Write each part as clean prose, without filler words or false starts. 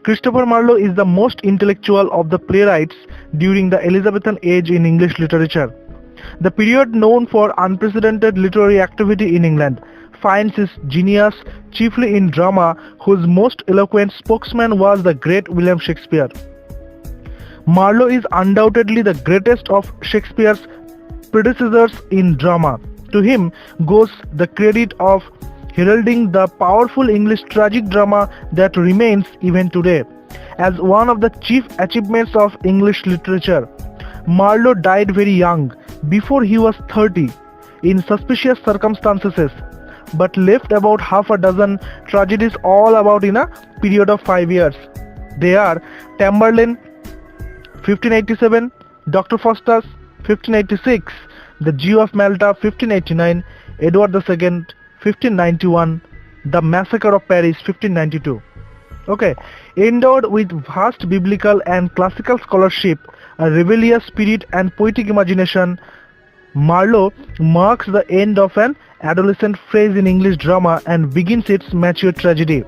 Christopher Marlowe is the most intellectual of the playwrights during the Elizabethan age in English literature. The period known for unprecedented literary activity in England finds his genius chiefly in drama, whose most eloquent spokesman was the great William Shakespeare. Marlowe is undoubtedly the greatest of Shakespeare's predecessors in drama. To him goes the credit of heralding the powerful English tragic drama that remains even today as one of the chief achievements of English literature. Marlowe died very young, before he was 30, in suspicious circumstances, but left about half a dozen tragedies all about in a period of 5 years. They are Tamburlaine 1587, Dr. Faustus 1586, the Jew of Malta 1589, Edward II 1591, the Massacre of Paris 1592. Okay, endowed with vast biblical and classical scholarship, a rebellious spirit and poetic imagination, Marlowe marks the end of an adolescent phase in English drama and begins its mature tragedy.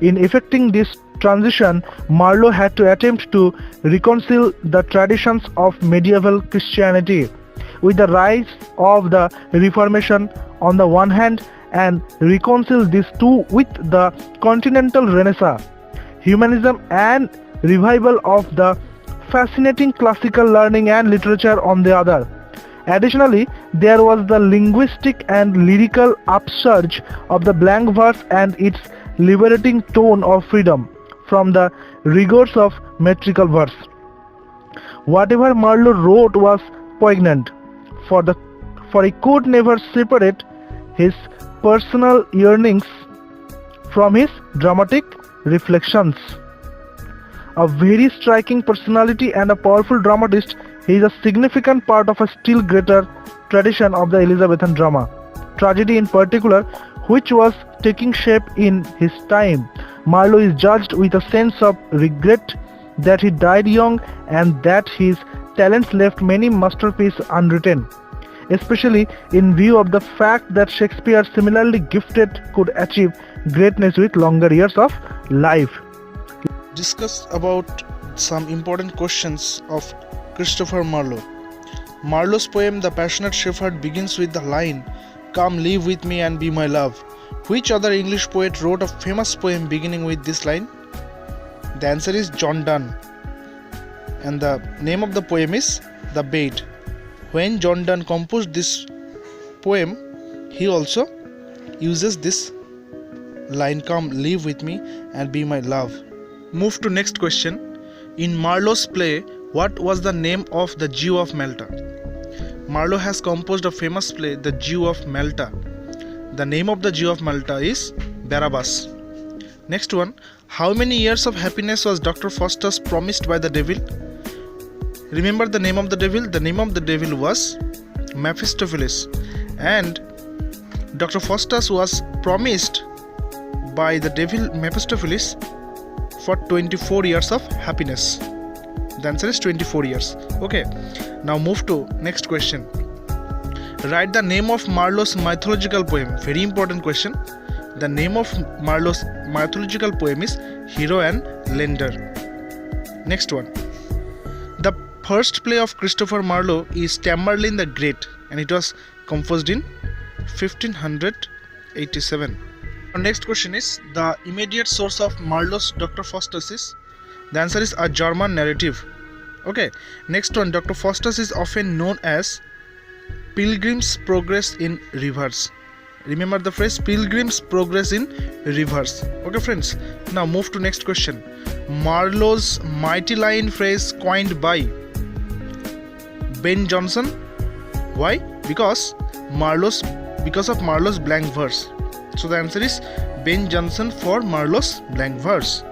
In effecting this transition, Marlowe had to attempt to reconcile the traditions of medieval Christianity with the rise of the Reformation on the one hand, and reconcile these two with the continental Renaissance, humanism and revival of the fascinating classical learning and literature on the other. Additionally, there was the linguistic and lyrical upsurge of the blank verse and its liberating tone of freedom from the rigors of metrical verse. Whatever Marlowe wrote was poignant, for he could never separate his personal yearnings from his dramatic reflections. A very striking personality and a powerful dramatist, he is a significant part of a still greater tradition of the Elizabethan drama, tragedy in particular, which was taking shape in his time. Marlowe is judged with a sense of regret that he died young and that his talents left many masterpieces unwritten, especially in view of the fact that Shakespeare, similarly gifted, could achieve greatness with longer years of life. Discuss about some important questions of Christopher Marlowe. Marlowe's poem The Passionate Shepherd begins with the line, "Come live with me and be my love." Which other English poet wrote a famous poem beginning with this line? The answer is John Donne, and the name of the poem is The Bait. When John Donne composed this poem, he also uses this line, "Come live with me and be my love." Move to next question. In Marlowe's play, what was the name of the Jew of Malta? Marlowe has composed a famous play, The Jew of Malta. The name of the Jew of Malta is Barabbas. Next one. How many years of happiness was Dr. Faustus promised by the devil? Remember the name of the devil? The name of the devil was Mephistopheles, and Dr. Faustus was promised by the devil Mephistopheles for 24 years of happiness. The answer is 24 years. Okay, now move to next question. Write the name of Marlowe's mythological poem. Very important question. The name of Marlowe's mythological poem is Hero and Lender. Next one. The first play of Christopher Marlowe is Tamburlaine the Great, and it was composed in 1587. Our next question is, the immediate source of Marlowe's Dr. Faustus is? The answer is a German narrative. Okay, next one. Dr. Faustus is often known as Pilgrim's Progress in Reverse. Remember the phrase Pilgrim's Progress in Reverse. Okay friends, now move to next question. Marlowe's mighty line phrase coined by Ben Jonson. Why? Because of Marlowe's blank verse. So the answer is Ben Jonson for Marlowe's blank verse.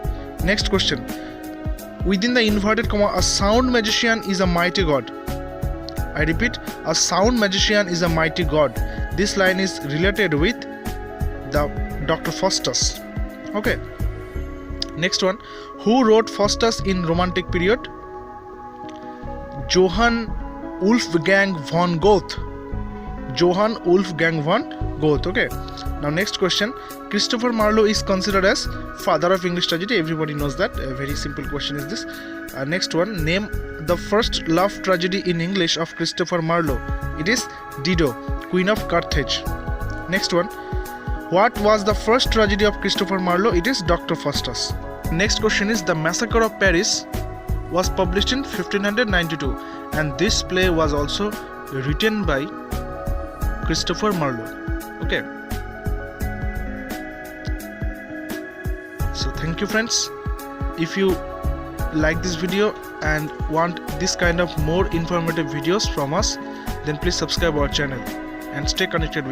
Next question. Within the inverted comma, a sound magician is a mighty god. I repeat, a sound magician is a mighty god. This line is related with the Dr. Faustus. Okay. Next one. Who wrote Faustus in Romantic period? Johann Wolfgang von Goethe. Johann Wolfgang von Goethe. Okay. Now next question. Christopher Marlowe is considered as father of English tragedy. Everybody knows that. A very simple question is this. Next one. Name the first love tragedy in English of Christopher Marlowe. It is Dido, Queen of Carthage. Next one. What was the first tragedy of Christopher Marlowe? It is Dr. Faustus. Next question is The Massacre of Paris was published in 1592, and this play was also written by Christopher Marlowe. Okay. So thank you friends. If you like this video and want this kind of more informative videos from us, then please subscribe our channel and stay connected with